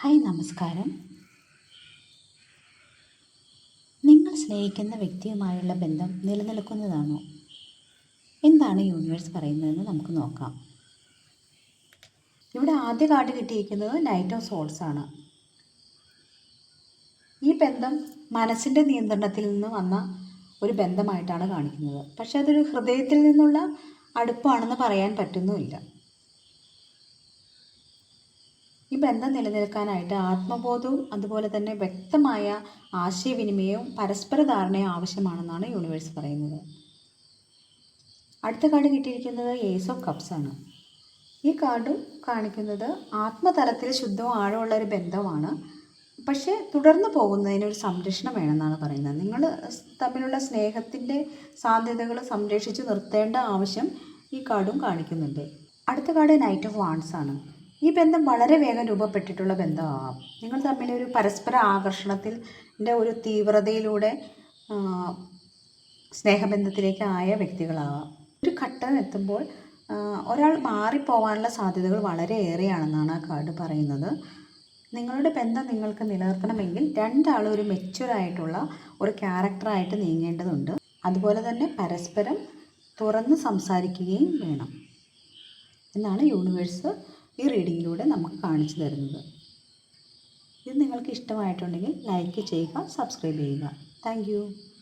Hi നമസ്കാരം. നിങ്ങൾ സ്നേഹിക്കുന്ന വ്യക്തിയുമായുള്ള ബന്ധം നിലനിൽക്കുന്നതാണോ? എന്താണ് യൂണിവേഴ്സ് പറയുന്നതെന്ന് നമുക്ക് നോക്കാം. ഇവിടെ ആദ്യ കാർഡ് കിട്ടിയിരിക്കുന്നത് നൈറ്റ് ഓഫ് സോൾസ് ആണ്. ഈ ബന്ധം മനസ്സിൻ്റെ നിയന്ത്രണത്തിൽ നിന്ന് വന്ന ഒരു ബന്ധമായിട്ടാണ് കാണിക്കുന്നത്. പക്ഷെ അതൊരു ഹൃദയത്തിൽ നിന്നുള്ള അടുപ്പാണെന്ന് പറയാൻ പറ്റുന്നുമില്ല. ഈ ബന്ധം നിലനിൽക്കാനായിട്ട് ആത്മബോധവും അതുപോലെ തന്നെ വ്യക്തമായ ആശയവിനിമയവും പരസ്പര ധാരണയും ആവശ്യമാണെന്നാണ് യൂണിവേഴ്സ് പറയുന്നത്. അടുത്ത കാർഡ് കിട്ടിയിരിക്കുന്നത് ഏസ് ഓഫ് കപ്സ് ആണ്. ഈ കാർഡും കാണിക്കുന്നത് ആത്മതലത്തിൽ ശുദ്ധവും ആഴമുള്ള ഒരു ബന്ധമാണ്. പക്ഷേ തുടർന്ന് പോകുന്നതിനൊരു സംരക്ഷണം വേണമെന്നാണ് പറയുന്നത്. നിങ്ങൾ തമ്മിലുള്ള സ്നേഹത്തിൻ്റെ സാധ്യതകൾ സംരക്ഷിച്ച് നിർത്തേണ്ട ആവശ്യം ഈ കാർഡും കാണിക്കുന്നുണ്ട്. അടുത്ത കാർഡ് നൈറ്റ് ഓഫ് വാൺസ് ആണ്. ഈ ബന്ധം വളരെ വേഗം രൂപപ്പെട്ടിട്ടുള്ള ബന്ധമാവാം. നിങ്ങൾ തമ്മിലൊരു പരസ്പര ആകർഷണത്തിൻ്റെ ഒരു തീവ്രതയിലൂടെ സ്നേഹബന്ധത്തിലേക്ക് ആയ വ്യക്തികളാവാം. ഒരു ഘട്ടം എത്തുമ്പോൾ ഒരാൾ മാറിപ്പോവാനുള്ള സാധ്യതകൾ വളരെ ഏറെയാണെന്നാണ് ആ കാർഡ് പറയുന്നത്. നിങ്ങളുടെ ബന്ധം നിങ്ങൾക്ക് നിലനിർത്തണമെങ്കിൽ രണ്ടാളും ഒരു മെച്യൂറായിട്ടുള്ള ഒരു ക്യാരക്ടറായിട്ട് നീങ്ങേണ്ടതുണ്ട്. അതുപോലെ തന്നെ പരസ്പരം തുറന്ന് സംസാരിക്കുകയും വേണം എന്നാണ് യൂണിവേഴ്സ് ഈ റീഡിങ്ങിലൂടെ നമുക്ക് കാണിച്ചു തരുന്നത്. ഇത് നിങ്ങൾക്ക് ഇഷ്ടമായിട്ടുണ്ടെങ്കിൽ ലൈക്ക് ചെയ്യുക, സബ്സ്ക്രൈബ് ചെയ്യുക. താങ്ക്